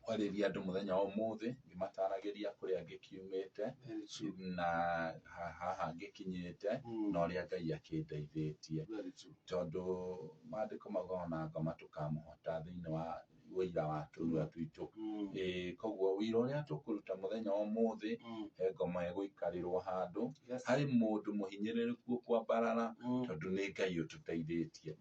kwarĩria andũ mũthenya wa ũmũthĩ ngĩmataragĩria kũrĩa ngĩkiumĩte na haha ngĩkinyĩte na ũrĩa Ngai akĩndeithĩtie, tondũ maandĩko maugaga na ngoma tũkamũhota thĩinĩ wa ũira wa tũnua twitũ. Koguo ũira ũrĩa tũkũruta mũthenya wa ũmũthĩ he ngoma ĩgũikarĩrwo handũ harĩ mũndũ mũhinyĩrĩrĩku kwambarara, tondũ nĩ Ngai ũtũteithĩtie.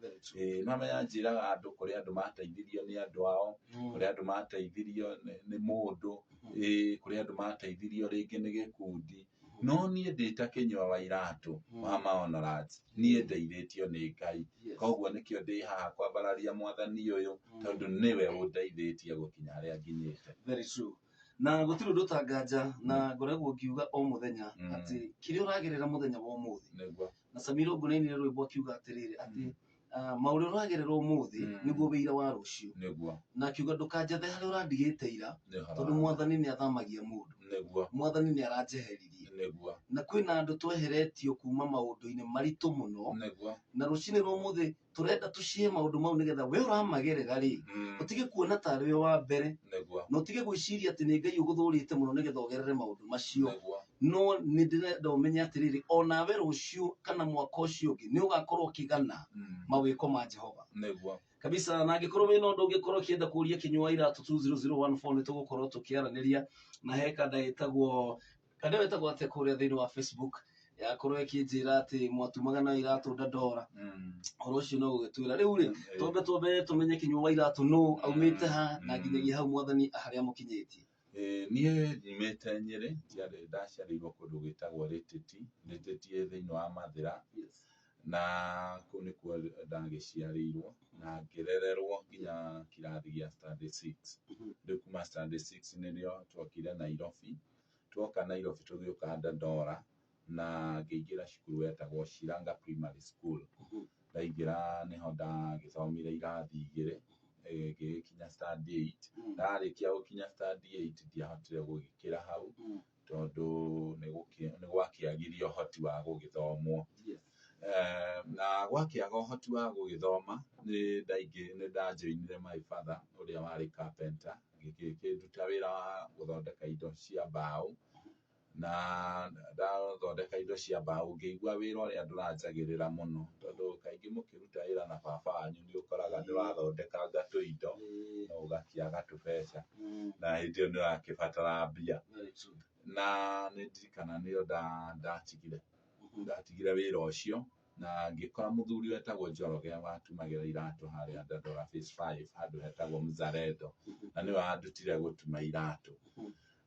Mamenya njĩraga andũ kũrĩ andũ mateithirio nĩ andũ ao, kũrĩ andũ mateithirio nĩ mũndũ, kũrĩ andũ mateithirio rĩngĩ nĩ gĩkundi, no niĩ ndĩ ta kĩnyua wa iratũ wa maonoranji, niĩ ndeithĩtio nĩ Ngai. Koguo nĩkĩo ndĩ haha kwambararia Mwathani ũyũ, tondũ nĩwe ũndeithĩtie gũkinya harĩa nginyĩte. Very true. Na gũtirĩ ũndũ ũtanganja na ngoragwo ngiuga o mũthenya atĩ kĩrĩa ũragerera mũthenya wa ũmũthĩ, na Samiro nĩainire rwĩmbo akiuga atĩrĩrĩ atĩ maũndũ ũragerera ũmũthĩ nĩguo wĩira wa rũciũ, na akiuga ndũkanjathe harĩa ũrandigĩte ira, tondũ Mwathani nĩ athamagia mũndũ, Mwathani nĩ aranjeheririe, na kwĩna andũ tweheretio kuma maũndũ-inĩ maritũ mũno, na rũcinĩ rwa ũmũthĩ tũrenda tũcie maũndũ mau nĩgetha we ũramagerera rĩ ũtige kuona tarĩ we wa mbere, na ũtige gwĩciria atĩ nĩ Ngai ũgũthũrĩte mũno nĩgetha ũgerere maũndũ macio. No nĩ ndĩrenda ũmenye atĩrĩrĩ, onawe rũciũ kana mwaka ũcio ũngĩ nĩ ũgakorwo ũkĩgana mawĩko ma Jehova kabisa. Na angĩkorwo wĩna ũndũ ũngĩkorwo ũkĩenda kũũria Kĩnyua Iratũ 20014 nĩ tũgũkorwo tũkĩaranĩria, na he kanda ĩtagwo atĩa kũrĩa thĩinĩ wa Facebook yakorwo ĩkĩnjĩra atĩ mwatumaga na Iratũ Dandora, ũhoro ũcio no ũgĩtwĩra. Rĩu rĩ twambe tũmenye Kĩnyua wa Iratũ nũ, aumĩte ha na nginyagia hau Mwathani harĩa amũkinyĩtie. Niĩ nyumĩte Nyĩrĩ, ndaciarĩirwo kũndũ gwĩtagwo Rĩtĩti thĩinĩ wa Mathĩra, na kũu nĩkuo ndagĩciarĩirwo na ngĩrererwo nginya kĩrathi gĩa standard 6. Rĩu kuma standard 6 nĩrĩo twokire Nairobi, twoka Nairobi tũgĩũka Dandora, na ngĩingĩra cukuru wetagwo Shiranga Primary School. Ndaingĩra nĩho ndagĩthomire irathi 2 ngĩkinya standard 8. Ndarĩkia gũkinya standard 8 ndiahotire gũgĩkĩra hau, tondũ nĩ gwakĩagirio ũhoti wa gũgĩthomwo. Na gwakĩaga ũhoti wa gũgĩthoma nĩ ndajoinire my father ũrĩa warĩ carpenter, ngĩkĩruta wĩra wa gũthondeka indo cia mbaũ, na ndathondeka indo cia mbaũ ngĩigua wĩra ũrĩa ndũranjagĩrĩra mũno, tondũ kaingĩ mũkĩruta wĩra na baba wanyu nĩ ũkoraga nĩ wathondekanga tũindo na ũgakĩaga tũbeca, na hĩndĩ ĩyo nĩ ũrakĩbatara mbia. Na nĩ ndirikana nĩyo ndatigire wĩra ũcio, na ngĩkora mũthuri wetagwo Njoroge watumagĩra iratũ harĩa Dandora phase 5 handũ hetagwo Mzalendo, na nĩwe wandutire gũtuma iratũ.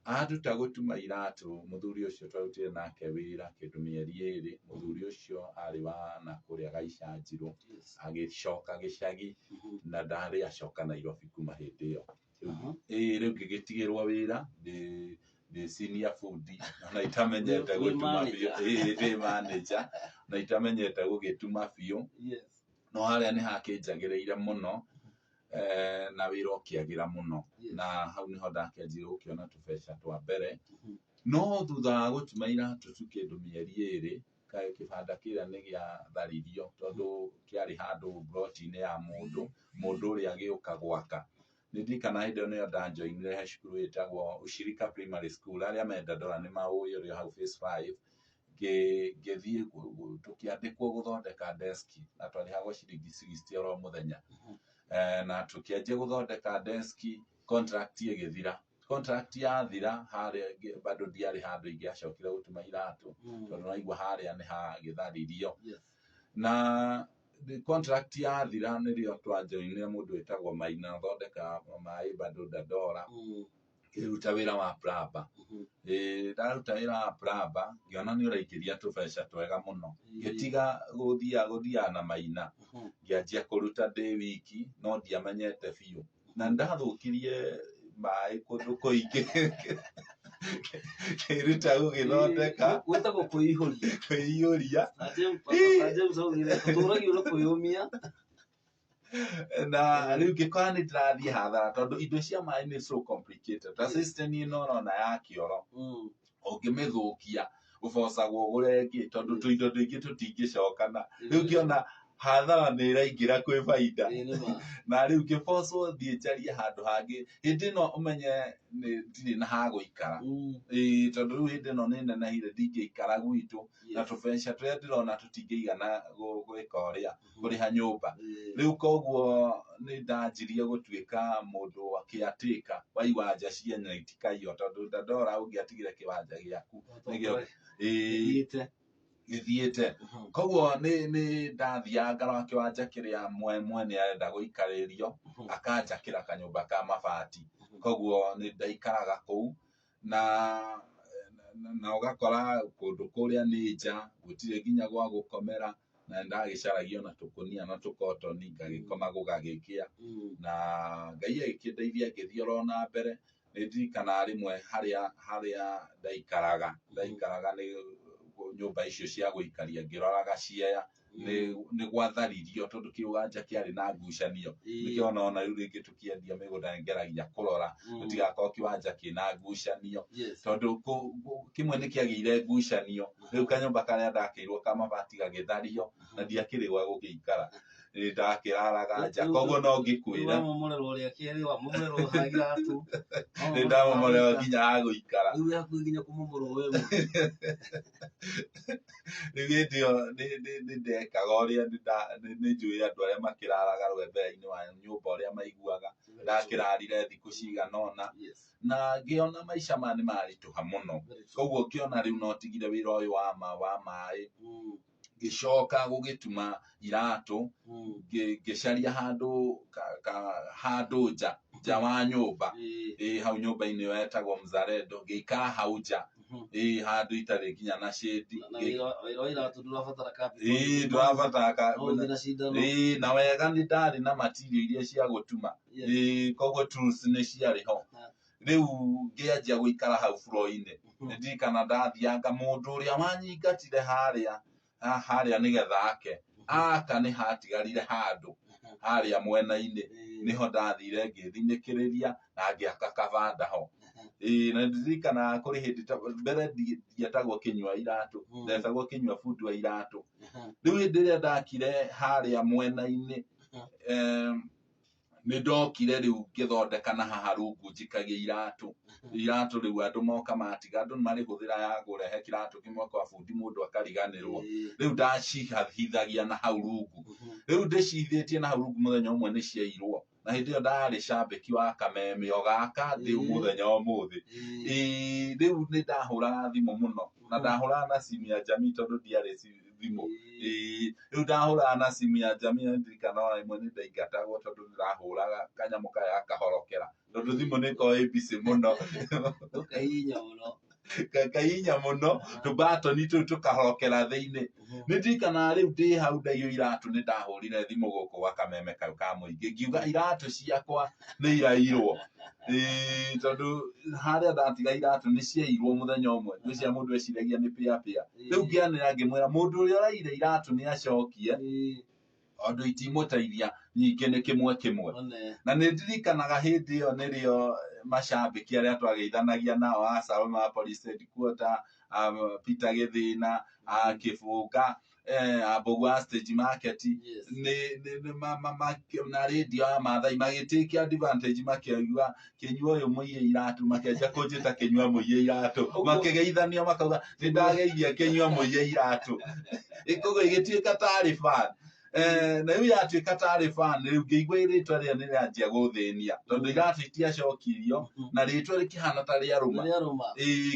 Anduta gũtuma iratũ, mũthuri ũcio twarutire nake wĩra kĩndũ mĩeri 2. Mũthuri ũcio arĩ wa nakũrĩa Gaichanjirũ, agĩcoka gĩcagi na ndarĩ acoka Nairobi kuma hĩndĩ ĩyo. Rĩu ngĩgĩtigĩrwo wĩra ndĩ senior fundi na itamenyete gũtuma biũ, ndĩ manager na itamenyete gũgĩtuma biũ, no harĩa nĩ hakĩnjagĩrĩire mũno, na wĩra ũkĩagĩra mũno, na hau nĩho ndakĩanjire gũkĩona tũbeca twa mbere. No thutha wa gũtuma iratũ tu kĩndũ mĩeri 2, kĩbanda kĩrĩa nĩ gĩatharirio, tondũ kĩarĩ handũ plot-inĩ ya mũndũ ũrĩa agĩũka gwaka. Nĩ ndirikana hĩndĩ ĩyo nĩyo ndajoinire he cukuru ĩtagwo Ushirika Primary School, arĩa me Dandora nĩ maũĩ ũrĩa hau phase 5. Ngĩthiĩ tũkĩandĩkwo gũthondeka desk, na twarĩhagwo ciringi 60 oro mũthenya, na tũkĩanjia gũthondeka desk, contract ĩgĩthira. Contract yathira harĩa bado ndiarĩ handũ ingĩacokire gũtuma iratũ, tondũ naigua harĩa nĩ hagĩtharirio. Na contract yathira nĩrĩo twajoinire mũndũ wĩtagwo Maina thondeka maĩ bado Dandora, ngĩruta wĩra wa plumber. Ndaruta wĩra wa plumber ngĩona nĩ ũraingĩria tũbeca twega mũno, ngĩtiga gũthiaga na Maina, ngĩanjia kũruta ndĩ wiki, no ndiamenyete biũ, na ndathũkirie maĩ kũndũ kũingĩ kĩruta gũgĩthondeka gwĩtagwo kwĩiyũria na rĩu ngĩkora nĩ ndĩrathiĩ hathara, tondũ indo cia maĩ nĩ so complicated. Ta system ĩno ũrona ya kĩoro, ũngĩmĩthũkia ũbocagwo ũgũre ĩngĩ, tondũ tũindo tũingĩ tũtingĩcokana. Rĩu ngĩona hathara nä iraingä kwä baida na rä u ngä bocwo thiä njarie handå hangä hä ndä no å menye ndirä na hagå ikara tondå rä u hä ndä no nä nenehire ndingä ikara gwitå na tå beca tå rä a ndä rona tå tingä igana gwä ka å rä a kå rä ha nyå mba rä u koguo nä ndanjirie gå tuä ka må ndå akä atä ka wa iwanja cienya itikaiywo tondå ndandora å ngä atigire kä wanja gä aku gä thiä te koguo nä ndathiaga ngarora kä wanja kä rä a mwene arenda gå ikarä rio akanjakä ra kanyå mba ka mabati koguo nä ndaikaraga kå u na å gakora kå ndå kå rä a nä nja gå tirä nginya gwa gå komera na ndagä caragio na tå konia na tå kotoni ngagä koma gå gagä kä a na Ngai agä kä ndeithia ngä thiä oro na mbere nä ndirikanaga rä mwe harä a ndaikaraga nyũmba icio cia gå ikaria ngä roraga cieya nä gwatharirio tondå kä wanja kä arä na ngucanio nä kä ona ona rä u rä ngä tå kä endia mä gå nda nä ngeragia kå rora gå tigakorwo kä wanja kä na ngucanio tondå kä mwe nä kä agä ire ngucanio rä u kanyåmba karä a ndakä irwo ka mabati gagä thario na ndiakä rä gwa gå gä ikara nä ndakä raraga nja koguo no ngä kwä re nä ndamomorerwo nginya hagå ikara rä u hä ndä ĩyo nä ndekaga å rä a nä njå ä andå arä a makä raraga rwembea-inä wa nyå mba å rä a maiguaga ndakä rarire thikå ciganona na ngä ona maica maya nä maritå ha må no koguo kä ona rä u no tigire wä ra å yå wa maä ngä coka gå gä tuma iratå ngä caria handå nja wa nyå mba hau nyå mba-inä ä yo etagwo Mzalendo ngä ikara hau nja handå itarä nginya na shade ndårabatara na wega nä ndarä na material iria cia gå tuma koguo tools nä ciarä ho rä u ngä anjia gå ikara hau floor-inä nä ndirikana ndathianga må ndå å rä a wanyingatire harä nä getha ake nä hatigarire handå harä a mwena-inä nä ho ndathire ngä thinä kä rä ria na ngä aka kabanda ho na ndirikana kå rä hä ndä mbere ndietagwo kä nyua iratå ndetagwo kä nyua bundi wa iratå rä u hä ndä ä rä a ndakire harä a mwena-inä nä ndokire rä u ngä thondeka na haha rungu njikagia iratå rä u andå moka matiga andå nä marä hå thä ra ya gå rehe kä ratå kä mwe kwa bundi må ndå akariganä rwo rä u ndacihithagia na hau rungu rä u ndä cithä tie na hau rungu må thenya å mwe nä ciairwo na hä ndä ä yo ndarä cambäki wa kameme o gaka ndä u må thenya å må thä rä u nä ndahå raga thimå må no na ndahå raga na simu ya jamii tondå ndiarä thimå rä u ndahå raga na simu ya jamii ndirikana ona imwe nä ndaingatagwo tondå nä ndahå raga kanyamå kaya gakahorokera tondå thimå nä korwo ä mbicä må no kainya må no tå batoni tå tå kahorokera thä-inä nä ndirikanaga rä u ndä hau ndaiyå iratå nä ndahå rire thimå gå kå gwa kameme kau ka må ingä ngiuga iratå ciakwa nä irairwo tondå harä a ndatiga iratå nä ciairwo må thenya å mwe ndå cia må ndå eciragia nä pia rä u ngä anä ra ngä mwä ra må ndå å rä a å raire iratå nä acokie ondå itimå teithia nyingä nä kä mwe na nä ndirikanaga hä ndä ä yo nä rä o macambä ki arä a twageithanagia nao a Salome wa Police Headquarter Peter Githina kä bunga Mbogu wa Stage Market na radio ya Maathai magä tä kä advantage makiigua kä nyua å yå må iye iratå makenja kå njä ta kä nyua må iye iratå makä geithania makauga nä ndageithia kä nyua må iye iratå koguo ä gä tuä ka tarä fan na rä u yatuä ka tarä fan rä u ngä igua rä twa rä a nä rä anjia gå thä nia tondå iratå itiacokirio na rä twa rä kä hana ta rä arå ma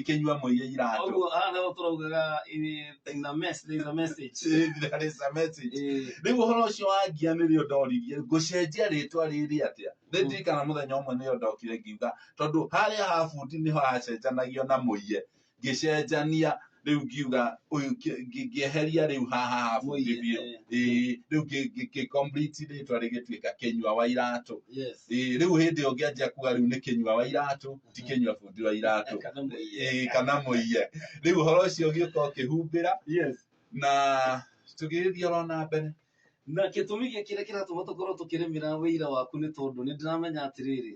kä nyua må iye iratå rä u å horo å cio wangia nä rä o ndoririe ngå cenjia rä twa rä rä atä a nä ndirikana må thenya å mwe nä o ndokire ngiuga tondå harä a ha bundi nä ho hacenjanagio na må iye ngä cenjania rä u ngiuga å yå ngä eheria rä u haha bundi biå rä u ngä complete rä twa rä gä tuä ka kä nyua wa iratå rä u hä ndä ä yo ngä anjia kuga rä u nä kä nyua wa iratå ti kä nyua bundi wa iratå kana må iye rä u å horo å cio å gä å ka å kä humbä ra na tå gä thiä oro na mbere na gĩtũmi kĩrĩa kĩratũma tũkorwo tũkĩrĩmĩra wĩira waku nĩ tondũ nĩ ndĩramenya atĩrĩrĩ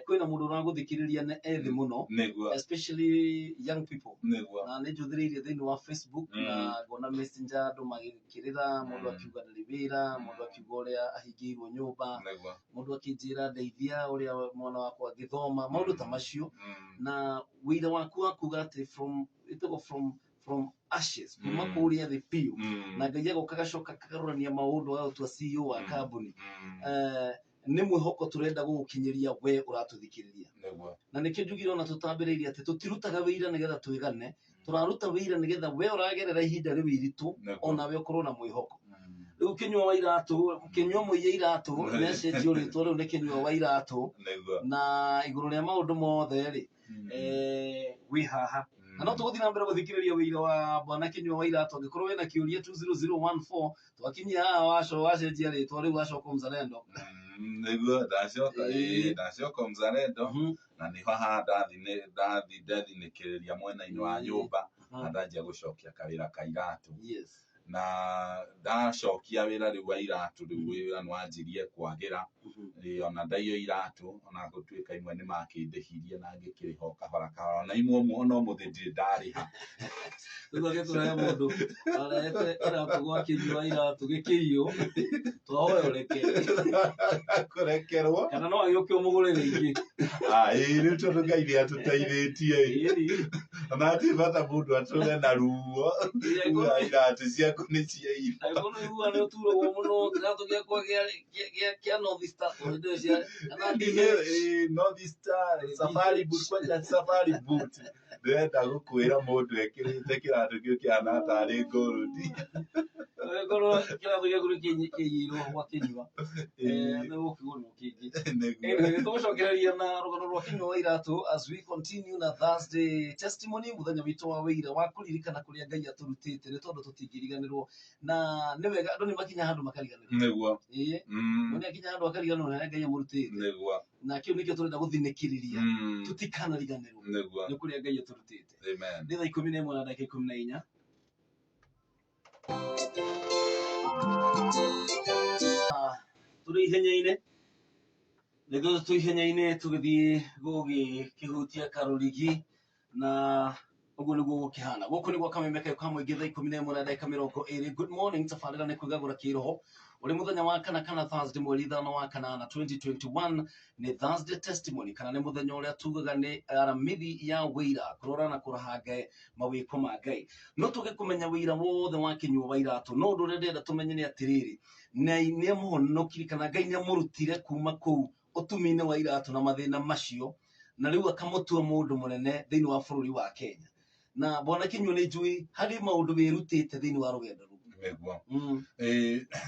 kwĩna mũndũ ũragũthikĩrĩria ethĩ mũno, especially young people, na nĩ njũthĩrĩirie thĩinĩ wa Facebook na ngona messenger andũ magĩkĩrĩra, mũndũ akiuga ndarĩ wĩra, mũndũ akiuga ũrĩa ahingĩirwo nyũmba, mũndũ akĩnjĩra ndeithia ũrĩa mwana wakwa angĩthoma, maũndũ ta macio. Na wĩira waku wakuga atĩ from ashes, kuma kũrĩa thĩ biũ, na Ngai agoka agacoka akagarũrania maũndũ agatua CEO wa kambuni. Nĩ mwĩhoko tũrenda gũgũkinyĩria we ũratũthikĩrĩria, na nĩkĩo njugire ona tũtambĩrĩirie atĩ tũtirutaga wĩira nĩgetha twĩgane, tũraruta wĩira nĩgetha we ũragerera ihinda rĩu iritũ onawe ũkorwo na mwĩhoko. Rĩu Kĩnyua wa Iratũ, Kĩnyua mũiya iratũ nĩacenjio rĩtwa rĩu nĩ Kĩnyua wa Iratũ, na igũrũ rĩa maũndũ mothe rĩ wĩ haha. Na no tũgũthiĩ na mbere gũthikĩrĩria wĩira wa bwana Kĩnyua wa Iratũ. Angĩkorwo wĩna kĩũria 20014 twakinyia haha wacenjia rĩtwa rĩu wacoka Mzalendo. Nĩguo ndacoka Mzalendo, na nĩho haha ndathinĩkĩrĩria mwena-inĩ wa nyũmba na ndanjia gũcokia kawĩra ka iratũ. Na ndacokia wĩra rĩu wa iratũ, rĩu wĩra nĩwanjirie kwagĩra, ona ndaiywo iratũ, ona gũtuĩka imwe nĩmakĩndĩhirie na ngĩkĩrĩha o kahora kahora, na imwe ona ũmũthĩ ndirĩ ndarĩha. Rĩu agĩtũrahe mũndũ arehete iratũ gwa Kĩnyua wa Iratũ gĩkĩiywo, twahoya ũreke kũrekerwo, kana no agĩũke ũmũgũrĩre ingĩ. Rĩu tondũ Ngai nĩatũteithĩtie, ona hatirĩ bata mũndũ atũre na ruo iratũ ciaku nĩ ciaira. Angĩkorwo nĩ ũiguaga nĩ ũturagwo mũno kĩratũ gĩakwa kĩa North Star, North Star, Safari Boot, kwanja Safari Boot, ndĩrenda gũkwĩra mũndũ ekĩrĩte kĩratũ kĩu kĩhana tarĩ gold. Angĩkorwo kĩratũ gĩaku nĩ kĩiyĩirwo gwa Kĩnyua, nĩ gũkĩgũrĩrwo kĩngĩ. Nĩtũgũcokereria na rũgano rwa Kĩnyua wa Iratũ as we continue na Thursday testimony, mũthenya witũ wa wĩira wa kũririkana kũrĩa Ngai atũrutĩte, nĩ tondũ tũtingĩriganĩrwo, na nĩ wega andũ nĩmakinya handũ makariganĩrwo. Nĩguo. Mũndũ akinya handũ akariganĩrwo na Ngai amũrutĩte. Nĩguo. Na kĩu nĩkĩo tũrenda gũthinĩkĩrĩria, tũtikanariganĩrwo nĩ kũrĩa Ngai atũrutĩte. Nĩ thaa 11 na ndagĩka 14. Tũrĩ ihenya-inĩ, nĩguo tũrĩ ihenya-inĩ tũgĩthiĩ gũgĩkĩhutia karũrigi, na ũguo nĩguo gũkĩhana. Gũkũ nĩ gwa Kameme ka mũingĩ thaa 11 na ndagĩka 20. Good morning, tabarĩra nĩ kwĩgagũra kĩroho. Ũrĩ mũthenya wa kana Thursday mweri 5 wa kanana 2021, nĩ Thursday testimony, kana nĩ mũthenya ũrĩa tugaga nĩ aramithi ya wĩira, kũrora na kũrahanga mawĩko ma Ngai. No tũgĩkũmenya wĩira wothe wa Kĩnyua wa Iratũ, no ũndũ ũrĩa ndĩrenda tũmenye nĩ atĩrĩrĩ, nĩ amũhonokiri kana Ngai nĩ amũrutire kuma kũu ũtumi-inĩ wa iratũ na mathĩna macio, na rĩu akamũtua mũndũ mũnene thĩinĩ wa bũrũri wa Kenya. Na bwana Kĩnyua nĩ njũĩ harĩ maũndũ wĩrutĩte thĩinĩ wa rũgendo rũu. Nĩguo.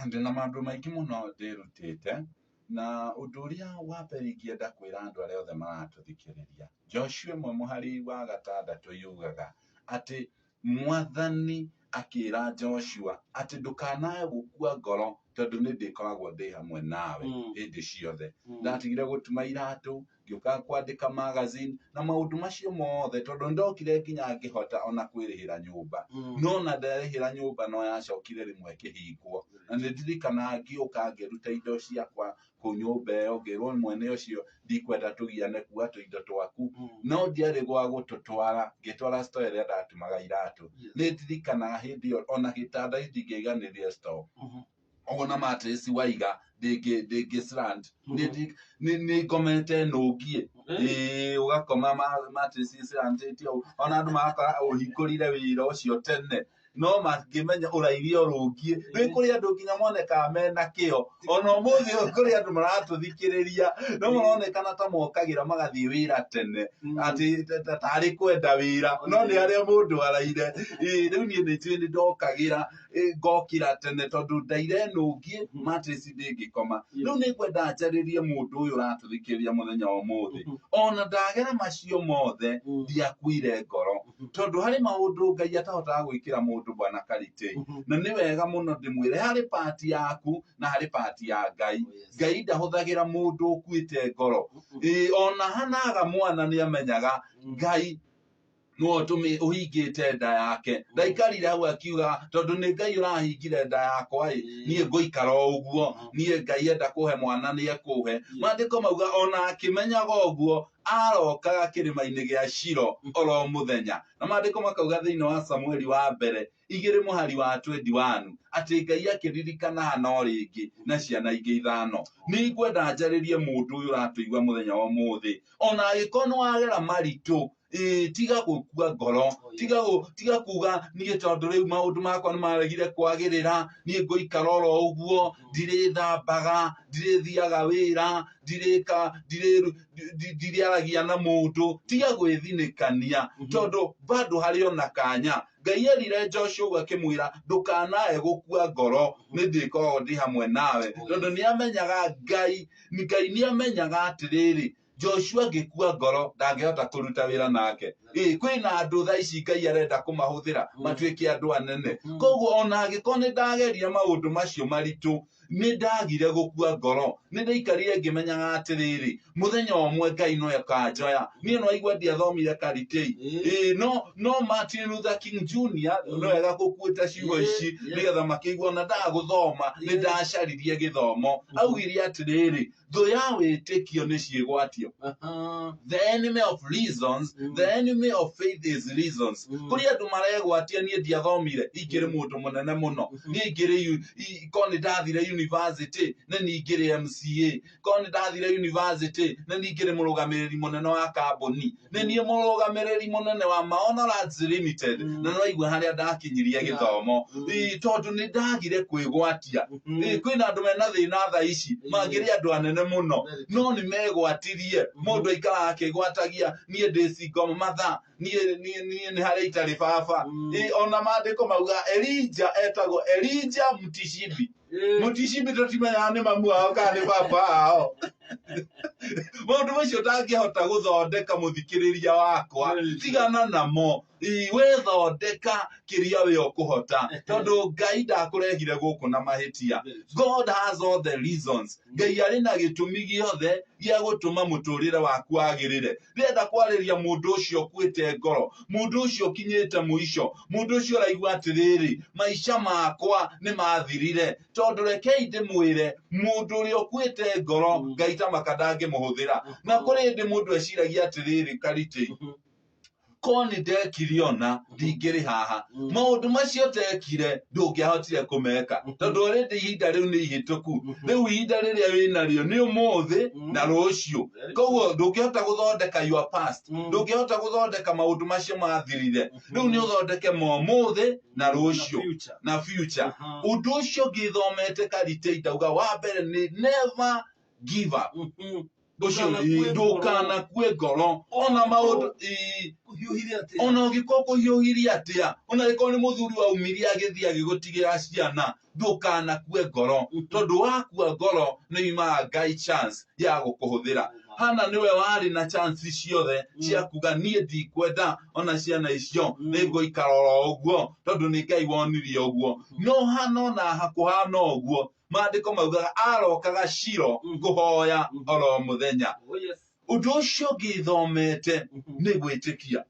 Ndĩna maũndũ maingĩ mũno ndĩrutĩte, na ũndũ ũrĩa wa mbere ingĩenda kwĩra andũ arĩa othe maratũthikĩrĩria, Joshua 1:6 yugaga atĩ Mwathani akĩra Joshua atĩ ndũkanae gũkua ngoro, tondũ nĩ ndĩkoragwo ndĩ hamwe nawe hĩndĩ ciothe. Ndatigire gũtuma iratũ, ngĩũka kwandĩka magazine na maũndũ macio mothe, tondũ ndokire nginya ngĩhota ona kwĩrĩhĩra nyũmba, no na nderĩhĩra nyũmba no yacokire rĩmwe ĩkĩhingwo. Na nĩ ndirikanaga ngĩũka ngĩruta indo ciakwa kũu nyũmba ĩyo, ngĩrwo mwene ũcio ndikwenda tũgiane, kuua tũindo twaku, no ndiarĩ gwa gũtũtwara, ngĩtwara store ĩrĩa ndatumaga iratũ. Nĩ ndirikanaga hĩndĩ ĩyo ona gĩtanda ndingĩiganĩria store, ona mattress waiga ndĩngĩ slant, nĩ ngomete nũngiĩ, ũgakoma mattress slantĩte ũũ, ona andũ magakora ũhingũrire wĩra ũcio tene, no mangĩmenya ũraithia ũrũngiĩ. Rĩu kũrĩ andũ nginya monekaga mena kĩo, ona ũmũthĩ kũrĩ andũ maratũthikĩrĩria no maronekana ta mokagĩra magathiĩ wĩra tene, atĩ tarĩ kwenda wĩra, no nĩ harĩa mũndũ araire. Rĩu niĩ nĩnjũĩ nĩ ndokagĩra ngokĩra tene, tondũ ndaire nũngiĩ mattress ndĩngĩkoma. Rĩu nĩ ngwenda njarĩrie mũndũ ũyũ ũratũthikĩrĩria mũthenya wa ũmũthĩ, ona ndagera macio mothe ndiakuire ngoro, tondũ harĩ maũndũ Ngai atahotaga gwĩkĩra mũndũ bwana Karitĩ, na nĩ wega mũno ndĩmwĩre, harĩ part yaku na harĩ part ya Ngai. Ngai ndahũthagĩra mũndũ ũkuĩte ngoro, ona hanaga mwana nĩ amenyaga Ngai no tumi uhingite nda yake ndaikarire hau akiuga tondu ni Ngai urahingire nda yakwa nie ngoikara uguo nie Ngai enda kuhe mwana nie kuhe mandiko mauga ona akimenyaga uguo arokaga kirima-ini gia Shilo oro muthenya na mandiko makauga thiini wa Samueli wa mbere 2:21 ati Ngai akiririkana hano ringi na ciana ingi 5 ni ngwenda njaririe mundu uyu uratuigwa muthenya wa muthi ona agikono wagera maritu tiga gukua ngoro tiga kuga nie tondu riu maundu makwa ni maregire kwagirira nie ngoikara oro uguo ndirithambaga ndirithiaga wira ndiriaragia na mundu tiga gwithinikania tondu bado hari ona kanya Ngai erire Joshua akimwira ndukanae gukua ngoro ni ndikoragwo ndi hamwe nawe tondu ni amenyaga Ngai ni amenyaga atiriri Joshua ngikua ngoro ndangihota kuruta wira nake kwina andu tha ici Ngai arenda kumahuthira matuike andu anene koguo ona agikoni ndageria maundu macio maritu ni ndagire gukua ngoro ni ndaikarire ngimenyaga atiriri muthenya omwe Ngai no akanjoya nie no aigua ndiathomire karitei no Martin Luther King Jr no ega gukuita ciugo ici nigetha makigua na ndaguthoma ni ndacaririe githomo augire atiriri thu ya witikio ni ciigwatio the enemy of reasons the enemy of faith is reasons kuri andu maregwatia nie ndiathomire ingire mundu munene muno nie ingire koni ndathire university na ni ingire MCA koni ndathire university na ni ingire murugamiriri munene wa kambuni na nie murugamiriri munene wa Mahonorads Limited na no igwe haria ndakinyirie githomo tondu ni ndagire kwigwatia kwina andu mena thina tha ici mangire andu anene muno no ni megwatirie mundu aikara akigwatagia nie ndicingoma matha nie ni haria itari baba ona mandiko mauga Elijah Mutishibi tutimenya ni mamu ao kana ni baba ao mundu ucio ndangihota guthondeka muthikiriria wakwa tigana namo wethondeka kiria we ukuhota tondu Ngai ndakurehire guku na mahitia God has all the reasons Ngai ari na gitumi giothe gia gutuma muturire waku agirire ndenda kwariria mundu ucio kwite ngoro mundu ucio kinyite muico mundu ucio raigua atiriri maisha makwa ni mathirire tondu rekei ndimwire mundu uria kwite ngoro Ngai tamakandange muhuthira na kuri ndi mundu eciragia atiriri kariti koni ndekiriona ndingiri haha maundu macio tekire ndungihotire kumeka tondu already ihinda riu ni ihituku riu ihinda riria wina rio ni umuthi na rucio koguo ndungihota guthondeka your past ndungihota guthondeka maundu macio mathirire riu ni uthondeke umuthi na rucio na future undu ucio ngithomete karitei ndauga wa mbere ni never give up ndukana kue ngoro ona maundu ona ugiko kuhiuhiria atia ona giko ni muthuri wa umiria agithia agigutigira ciana ndukana kue ngoro tondu wakua ngoro ni ima Ngai chance ya gukuhuthira hana niwe wari na chance ciothe cia kuga nie ndikwenda ona ciana icio ni ngoikara oro uguo tondu ni Ngai wonirie uguo no hana na hakuhana uguo mandiko mauga arokaga Shilo guhoya oro muthenya undu ucio ngithomete ni gwitikia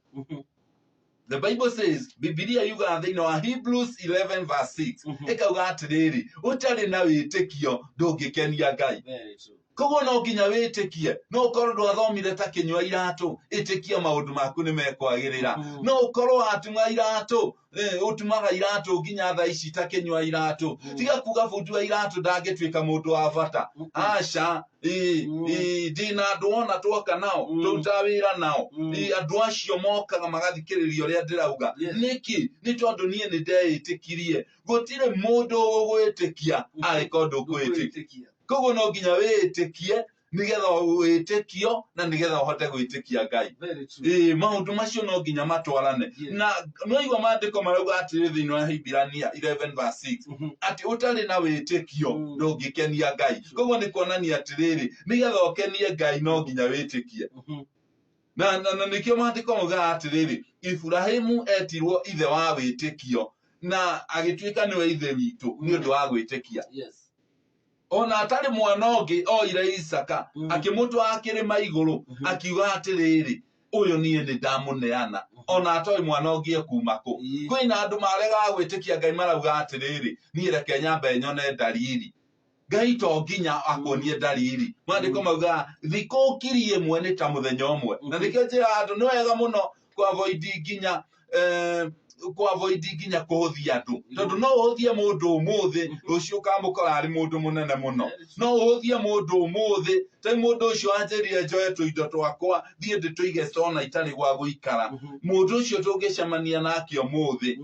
The Bible says Biblia yuga thiini wa Hebrews 11:6 ikauga atiriri utari na witikio ndungikenia Ngai koguo no nginya witikie no ukorwo ndwathomire ta kinywa iratu itikia maundu maku ni mekwagirira no ukorwo atuma iratu utumaga iratu nginya tha ici ta kinywa iratu tiga kuga bundi wa iratu ndangituika mundu wa bata aca ndina andu ona twoka nao turuta wira nao andu acio mokaga magathikiriria uria ndirauga niki ni tondu nie ni ndeitikirie gutire mundu ugwitikia ariko ndugwitikia koguo no nginya witikie nigetha witikio na nigetha uhote gwitikia Ngai maundu macio no nginya matwarane na no igwa mandiko marauga atiri thiini wa Hibrania 11:6 ati utari na witikio ndungikenia Ngai koguo ni kuonania atiriri nigetha ukenie Ngai no nginya witikie na nikio mandiko mauga atiriri Ibrahimu etirwo ithe wa witikio na agituika niwe ithe witu ni undu wa gwitikia ona atari mwana ungi oire Isaka akimutwa akirima iguru akiuga atiriri uyu nie ni ndamuneana ona atoi mwana ungie kuma ku kwina andu marega gwitikia Ngai marauga atiriri ni reke nyambe nyone dalili Ngai to nginya akuonie dalili mwandiko mauga thiko kirie mwene ta muthenya umwe na nikio njira andu ni wega muno kwa avoid nginya nginya kuhuthia andu tondu no uhuthie mundu umuthi rucio kamukora ari mundu munene muno no uhuthie mundu umuthi tai mundu ucio anjirire njoe tuindo twakwa thie ndituige sona itari gwa guikara mundu ucio tungicemania nake umuthi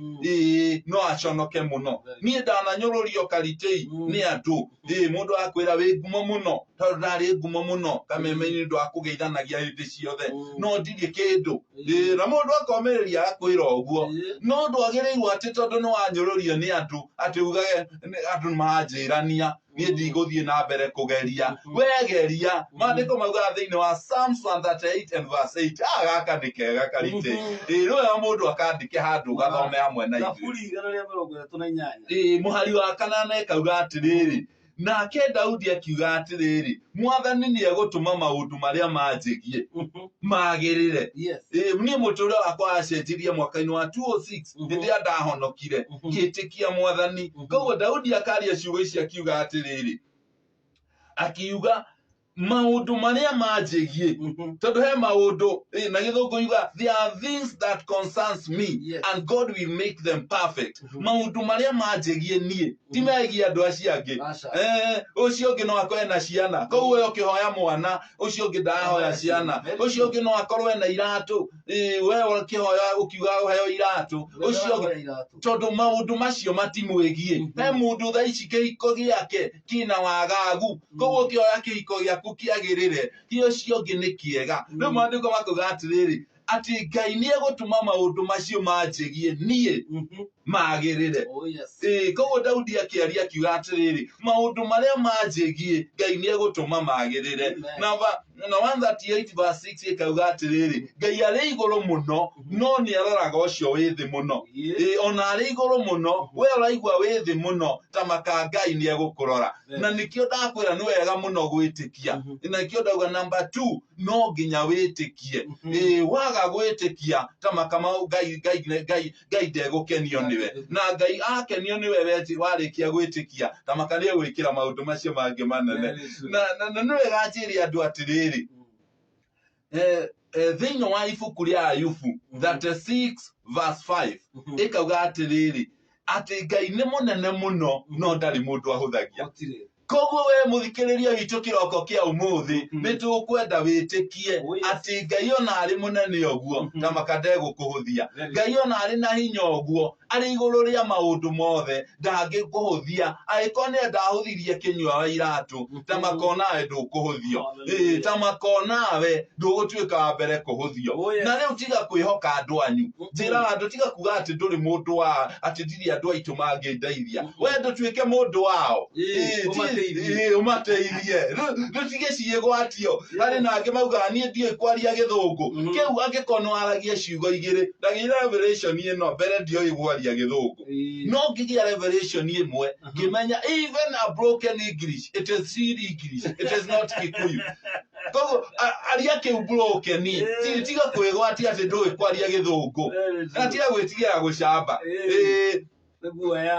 no aconoke muno nie ndananyururio karitei ni andu mundu akwira wi ngumo muno tondu ndari ngumo muno kameme-ini ndu akugeithanagia hindi ciothe no ndirie kindu na mundu akomereria akwira uguo no ndwagirirwo ati tondu ni wanyururio ni andu ati ugage andu manjirania nie ndigũthiĩ na mbere kugeria wegeria mandĩko mauga thĩinĩ wa Psalms 138 and verse 8 gaka nĩ kega karite rĩwe mũndũ akandĩke handũ gathome hamwe na ithuĩ mũhari wa 8 kauga atĩrĩrĩ nake Daudi akiuga atĩrĩrĩ mwathani nĩ egũtũma maũndũ marĩa manjĩgie magĩrĩre niĩ mũtũũrĩre wakwa acenjirie mwaka-inĩ wa 2006 rĩrĩa ndahonokire ngĩtĩkia mwathani koguo Daudi akaria ciugo ici akiuga atĩrĩrĩ akiuga maundu maria manjigie tondu he maundu na githungu yuga there are things that concerns me and God will make them perfect maundu maria manjigie nie ti megie andu acio angi ucio ungi no akorwe na ciana koguo we ukihoya mwana ucio ungi ndahoya ciana ucio ungi no akorwe na iratu we ukihoya ukiuga uheo iratu ucio tondu maundu macio matimwegie he mundu tha ici kihiko giake kina wagagu koguo ukioya kihiko giaku kiagirire kio cio ngi ni kiega no mandiko makuga atiriri ati Ngai ni egutuma maundu macio manjigie nie magirire koguo Daudi akiaria akiuga atiriri maundu maria manjigie Ngai ni egutuma magirire na 138 verse 6 ikauga atiriri Ngai ari iguru muno no ni aroraga ucio wi thi muno ona ari iguru muno we uraigua wi thi muno tamaka Ngai ni egukurora na nikio ndakwira ni wega muno gwitikia na nikio ndauga number 2 no nginya witikie waga gwitikia tamaka Ngai ndegukenio niwe na Ngai akenio niwe weti warikia gwitikia tamaka ni gwikira maundu macio mangi manene na ni wega njiri andu atiriri thĩinĩ wa ibuku rĩa Ayubu 36 verse 5 ikauga atiriri ati Ngai nĩ munene muno no ndari mundu ahuthagia koguo we muthikiriria witu kiroko kia umuthi nitukwenda witikie ati Ngai ona ari munene oguo tamaka ndegũkũhuthia Ngai ona ari na hinya oguo ari iguru ria maundu mothe ndangĩkũhuthia angĩkorwo nĩ ndahuthirie kinyua wa iratu tamaka onawe ndũkũhuthio tamaka onawe ndũgũtuĩka wa mbere kũhuthio na rĩu tiga kwĩhoka andũ anyu njĩra andũ tiga kuga ati ndũrĩ mũndũ wa ati ndiri andũ aitũ mangĩndeithia we ndũtuĩke mũndũ wao umateithie rutige ciĩgwatio hari nangĩ mauga niĩ ndiũĩ kwaria gĩthũngũ kĩu angĩkorwo waragia ciugo igĩrĩ ndagĩire revelation ĩno mbere ndiũĩ kwaria gĩthũngũ no ngĩgĩa revelation ĩmwe ngĩmenya even a broken English it is still English it is not Kikuyu koguo aria kĩu broken tiga kwĩgwatia atĩ ndũĩ kwaria gĩthũngũ na tiga gwĩtigĩra gũcamba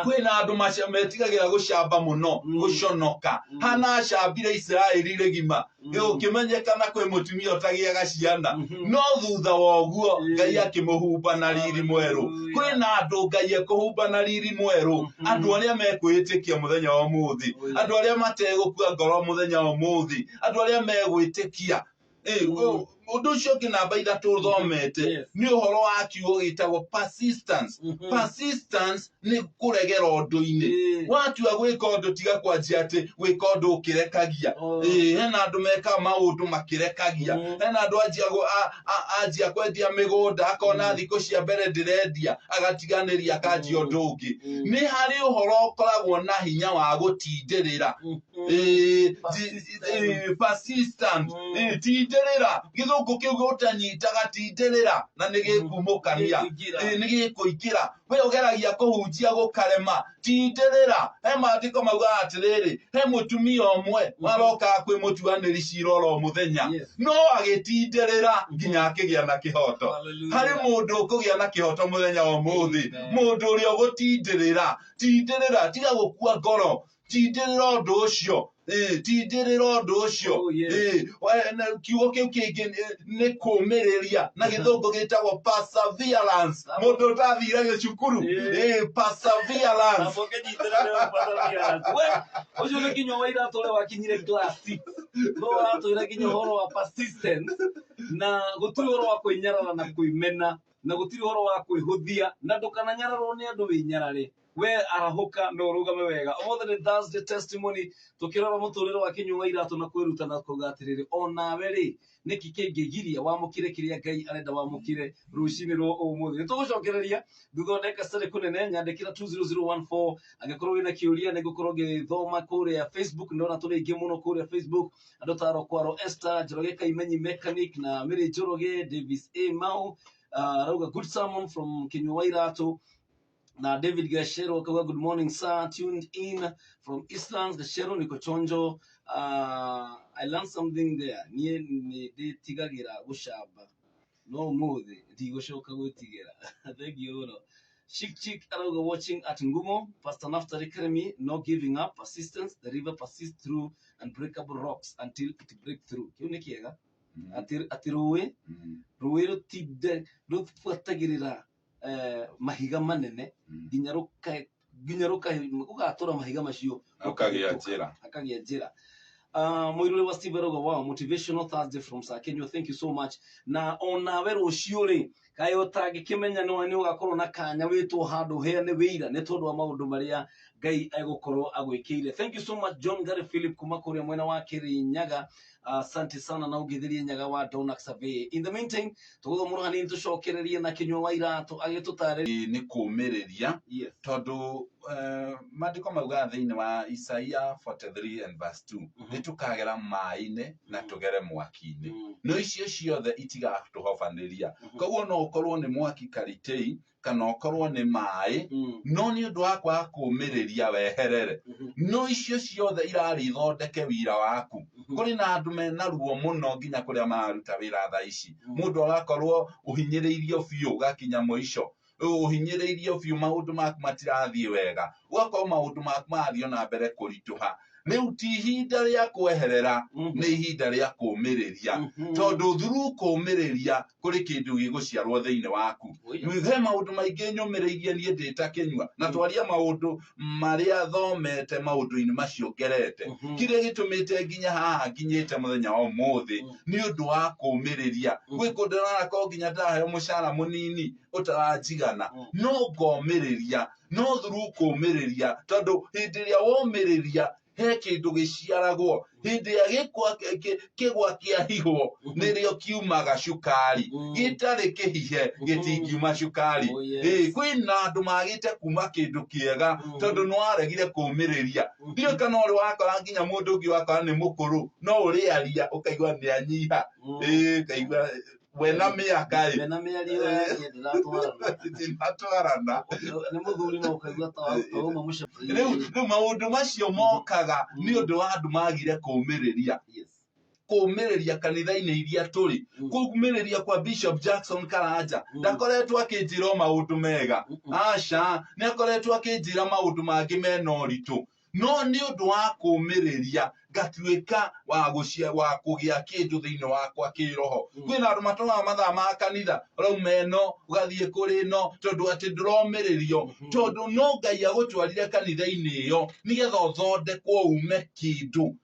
kwina andu metigagĩra gũcamba muno gũconoka hana acambire Israeli rĩgima ũkĩmenyekana kwĩ mũtumia ũtagĩaga ciana no thutha wa ũguo Ngai akĩmũhumba na riri mwerũ kwina andu Ngai ekũhumba na riri mwerũ andu arĩa mekwĩtĩkia mũthenya wa ũmũthĩ andu arĩa mategũkua ngoro mũthenya wa ũmũthĩ andu arĩa megwĩtĩkia undu ucio ũngĩ namba 3 thomete ni ũhoro wa kiugo gĩtagwo persistence persistence ni kũregera ũndũ-inĩ watua gwĩka ũndũ tiga kwanjia atĩ gwĩka ũndũ ũkĩrekagia hena andũ meka maũndũ makĩrekagia hena andũ anjia kwendia mĩgũnda akona thikũ cia mbere ndĩrendia agatiganĩria akanjia ũndũ ũngĩ nĩ harĩ ũhoro ũkoragwo na hinya wa gũtindĩrĩra persistent tindĩrĩra gĩthũngũ gĩthũngũ kĩu gũtanyitaga tindĩrĩra na nĩgĩkumũkania nĩgĩkũingĩra we ũgeragia kũhunjia gũkarema tindĩrĩra he maandĩko mauga atĩrĩrĩ he mũtumia ũmwe waroka kwĩ mũtuanĩri cira oro mũthenya no agĩtindĩrĩra nginya akĩgĩa na kĩhoto harĩ mũndũ ũkũgĩa na kĩhoto mũthenya wa ũmũthĩ mũndũ ũrĩa ũgũtindĩrĩra tindĩrĩra tiga gũkua ngoro tindĩrĩra ũndũ ũcio tindĩrĩra ũndũ ũcio kiugo kĩu kĩngĩ nĩ kũũmĩrĩria na gĩthũngũ gĩtagwo perseverance mũndũ ũtathire gĩcukuru perseverance ũcio nĩ Kinyua wa Iraatũ ũrĩa wakinyire class 6 no aratwĩra nginya ũhoro wa persistence na gũtirĩ ũhoro wa kwĩnyarara na kwĩmena na gũtirĩ ũhoro wa kwĩhũthia na ndũkananyararwo nĩ andũ wĩnyarare we arahuka no rugame wega omothe nĩ Thursday testimony tukirora mũtũrĩre wa Kinyua wa Iraatũ na kwĩruta na kuga atĩrĩrĩ onawe rĩ nĩki kĩngĩgiria wamũkire kĩrĩa Ngai arenda wamũkire rũcinĩ rwa ũmũthĩ nĩtũgũcokereria thutha wa ndagĩka citarĩ kũnene nyandĩkĩra 20014 angĩkorwo wĩna kĩũria nĩngũkorwo ngĩthoma kũrĩa Facebook ndona tũrĩ aingĩ mũno kũrĩa Facebook andũ ta Rokwaro Esther Njoroge Kaimenyi Mechanic na Mary Njoroge Davis A Mau rauga good sermon from Kinyua wa Iraatũ na David Gashero kawa good morning sir tuned in from Eastlands Gashero niko chonjo I learned something there ni nditigagira gucamba no muthi ndigũcoka gwĩtigĩra thank you no Chick arauga watching at Ngumo Pastor Naftali Academy no giving up persistence the river persists through unbreakable rocks until it break through kiu nĩ kĩega ati rũĩ rũtinde rũfuatagĩrĩra mahiga manene nginya rugatũra mahiga macio akagĩa njĩra Muiruri wa Steve Rogo wow motivational Thursday from Sakenyo thank you so much na onawe rũciũ rĩ kaĩ ũtangĩkĩmenya nĩ ũgakorwo na kanya wĩtwo handũ heane wĩira nĩ tondũ wa maũndũ marĩa Ngai egũkorwo agwĩkĩire thank you so much John Gary Philip kuma kũrĩa mwena wa Kirinyaga asante sana na ũgĩtheria Nyaga wa Donak Survey in the meantime tũgũthomora hanini tũcokererie na Kinyua wa Iraatũ agĩtũtarĩria nĩ kũũmĩrĩria tondũ maandĩko mauga thĩinĩ wa Isaia 43 and verse 2 nĩtũkagera maĩ-inĩ na tũgere mwaki-inĩ no icio ciothe itigatũhobanĩria koguo no ũkorwo nĩ mwaki karitĩi kana ũkorwo nĩ maĩ no nĩ ũndũ wa kwaga kũũmĩrĩria weherere no icio ciothe irarĩ ithondeke wĩra waku kũrĩ na andũ mena ruo mũno nginya kũrĩa mararuta wĩra thaa ici mũndũ agakorwo ũhinyĩrĩirio biũ gakinya mũico ũhinyĩrĩirio biũ maũndũ maku matirathiĩ wega ũgakorwo maũndũ maku marathiĩ na mbere kũritũha rĩu ti ihinda rĩa kweherera nĩ ihinda rĩa kũũmĩrĩria tondũ through kũũmĩrĩria kũrĩ kĩndũ gĩgũciarwo thĩinĩ waku he maũndũ maingĩ nyũmĩrĩirie niĩ ndĩ ta Kinyua na twaria maũndũ marĩa thomete maũndũ-inĩ macio ngerete kĩrĩa gĩtũmĩte nginya haha nginyĩte mũthenya wa ũmũthĩ nĩ ũndũ wa kũũmĩrĩria gwĩ kũndũ ndĩrona nginya ndaheo mũcara mũnini ũtaranjigana no ngomĩrĩria no through kũũmĩrĩria tondũ hĩndĩ ĩrĩa womĩrĩria he kĩndũ gĩciaragwo hĩndĩ ĩrĩa kĩgwa kĩahihwo nĩrĩo kiumaga cukari gĩtarĩ kĩhihe gĩtingiuma cukari kwĩna andũ magĩte kuma kĩndũ kĩega tondũ nĩwaregire kũũmĩrĩria ndiũ kana ũrĩ wakora nginya mũndũ ũngĩ wakora nĩ mũkũrũ no ũrĩaria ũkaigua nĩ anyiha kaigua wena mĩaka ndĩratwarana rĩu maũndũ macio mokaga nĩ ũndũ wa andũ magire kũũmĩrĩria kanitha-inĩ iria tũrĩ kũũmĩrĩria kwa Bishop Jackson Karanja ndakoretwo akĩnjĩra maũndũ mega aca nĩ akoretwo akĩnjĩra maũndũ mangĩ mena ũritũ no nĩ ũndũ wa kũũmĩrĩria ngatuĩka wa kũgĩa kĩndũ thĩinĩ wakwa kĩroho kwĩna andũ matũmaga mathaa ma kanitha ũrauma ĩno ũgathiĩ kũrĩ ĩno tondũ atĩ ndũromĩrĩrio tondũ no Ngai agũtwarire kanitha-inĩ ĩyo nĩgetha ũthondekwo ume kĩndũ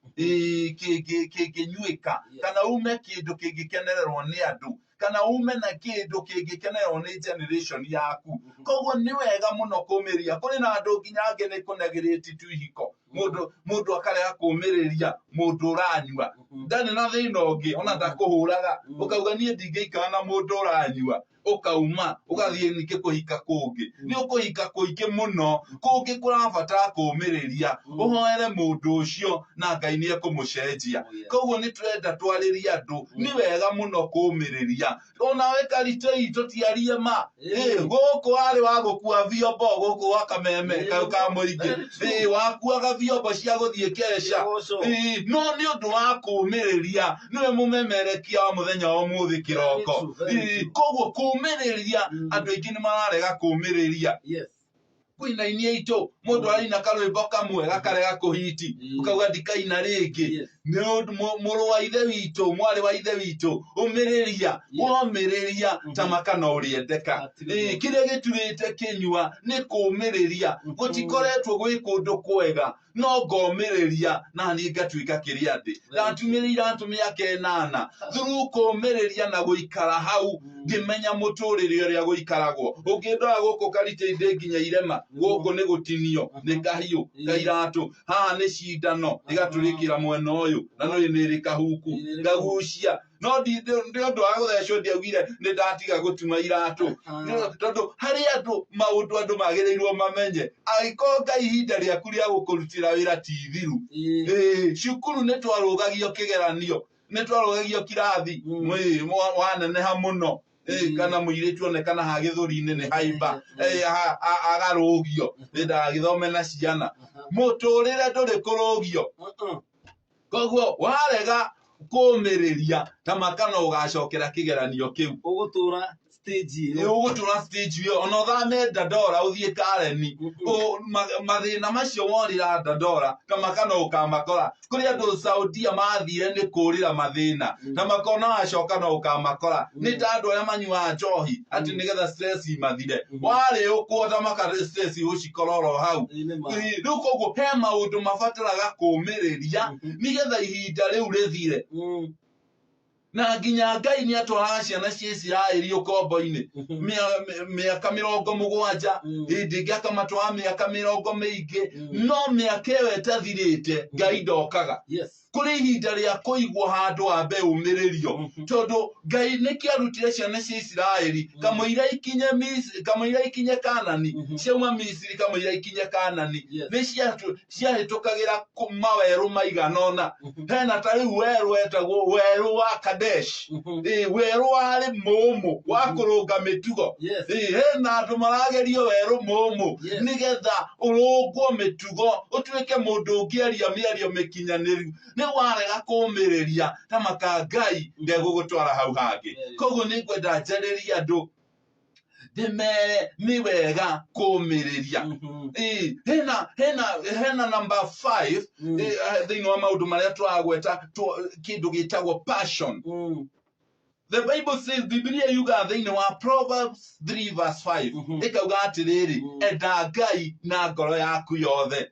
kĩngĩnyuĩka kana ume kĩndũ kĩngĩkenererwo nĩ andũ kana ume na kĩndũ kĩngĩkenererwo nĩ generation yaku koguo nĩ wega mũno kũũmĩrĩria kũrĩ na andũ nginya angĩ nĩ kũnegĩrĩti tu ihiko mũndũ akarega kũũmĩrĩria mũndũ ũranyua ndani na thina ungi ona ndakuhuraga ukauga nie ndingeikara na mundu uranyua ukauma ugathie nike kuhika kungi ni ukuhika kuingi muno kungi kurabatara kumiriria uhoere mundu ucio na Ngai ni ekumucenjia koguo ni turenda twariria andu ni wega muno kumiriria ona wekarite ito tiarie ma guku ari wa gukua vyombo guku wa kameme ka muringi wakuaga vyombo cia guthie kesha no ni undu wa kumiriria niwe mumemerekia wa muthenya wa muthi kiroko koguo kumiriria andu aingi ni mararega kumiriria kwina inie ito mundu arina karwimbo kamwe gakarega kuhiti ukauga ndikaina ringi ni muru wa ithe witu mwari wa ithe witu umiriria womiriria tamakana uriendeka kire giturite kinyua ni kumiriria gutikoretwo gwi kundu kwega no ngomiriria na ni ngatuika kiria ndi ndatumiriira atumia kenana thuru kumiriria na guikara hau ngimenya muturire uria guikaragwo ungindora guku karite inde nginya irema guku ni gutinio ni kahiu kairatu haha ni cindano igaturikira mwena uyu na no ni rikahuku ngagucia no ndio ndo aguthecwo ndiaugire ni ndatiga gutuma iratu tondu hari andu maundu andu magirirwo mamenye agiko Ngai ihinda riaku ria gukurutira wira ti thiru cukuru ni twarugagio kigeranio ni twarugagio kirathi waneneha muno kana muiritu onekana ha githuri-ini ni haimba agarugio ndagithome na ciana muturire nduri kurugio koguo warega kumiriria tamakana ugacokera kigeranio kiu ugutura stage yo ona thame Dandora uthie Kareni mathina macio worira Dandora tamakana ukamakora kuri andu Saudia mathire ni kurira mathina tamakona acokana ukamakora ni tandu ya manyua njohi ati nigetha stress imathire wari ukuota makare stress ucikororo hau rukoguo he maundu mabataraga kumiriria nigetha ihinda riu rithire na nginya Ngai ni atwaraga ciana cia Isiraeli ukombo-ini miaka 70 hindi ngiaka matwara miaka 70 no miaka iyo etathirite Ngai ndokaga kuri ihinda ria kuigwo handu wa mbe umiririo tondu Ngai ni kiarutire ciana cia Isiraeli kamuira ikinye Kanani ciauma Misiri kamuira ikinye Kanani ni ciahitukagira maweru maiganona hena ta riu weru etagwo weru wa Kadesh weru wari mumu wa kurunga mitugo hena andu maragerio weru mumu nigetha urungwo mitugo utuike mundu ungiaria miario mikinyaniru ni warega kumiriria tamaka Ngai ndegugutwara hau hangi koguo ni ngwenda njariria andu ndimere ni wega kumiriria hena number 5 thiini wa maundu maria twagweta kindu gitagwo passion. The Bible says Biblia yuga thiini wa Proverbs 3 verse 5 ikauga atiriri enda Ngai na ngoro yaku yothe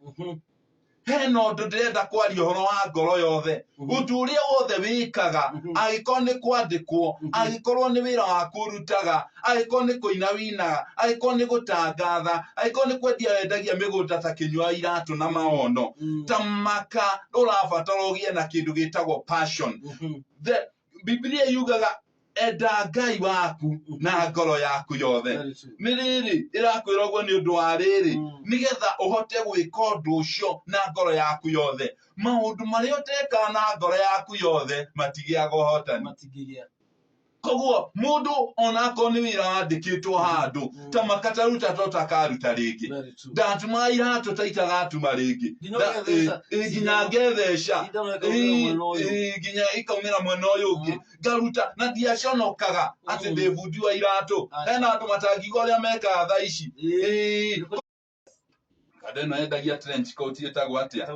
hena undu ndirenda kwaria uhoro wa ngoro yothe undu uria wothe wikaga agiko ni kwandikwo agikorwo ni wira wa kurutaga agiko ni kuina winaga agiko ni gutangatha agiko ni kwendia wendagia migunda ta kinyua iratu na maono tamaka urabatara ugie na kindu gitagwo passion. The Biblia yugaga enda Ngai waku na ngoro yaku yothe ni riri irakwira uguo ni undu wa riri nigetha uhote gwika undu ucio na ngoro yaku yothe maundu maria uteka na ngoro yaku yothe matigiaga uhotani koguo mundu onako ni wira wandikitwo handu tamakata ruta totakaruta ringi ndatuma iratu taitaga atuma ringi nginya ngethesha nginya ikaumira mwena uyu ungi ngaruta na ndiaconokaga ati ndibundiwa iratu hena andu matangigo aria mekaga thaa ici kadeno endagia trench coat itagwo atia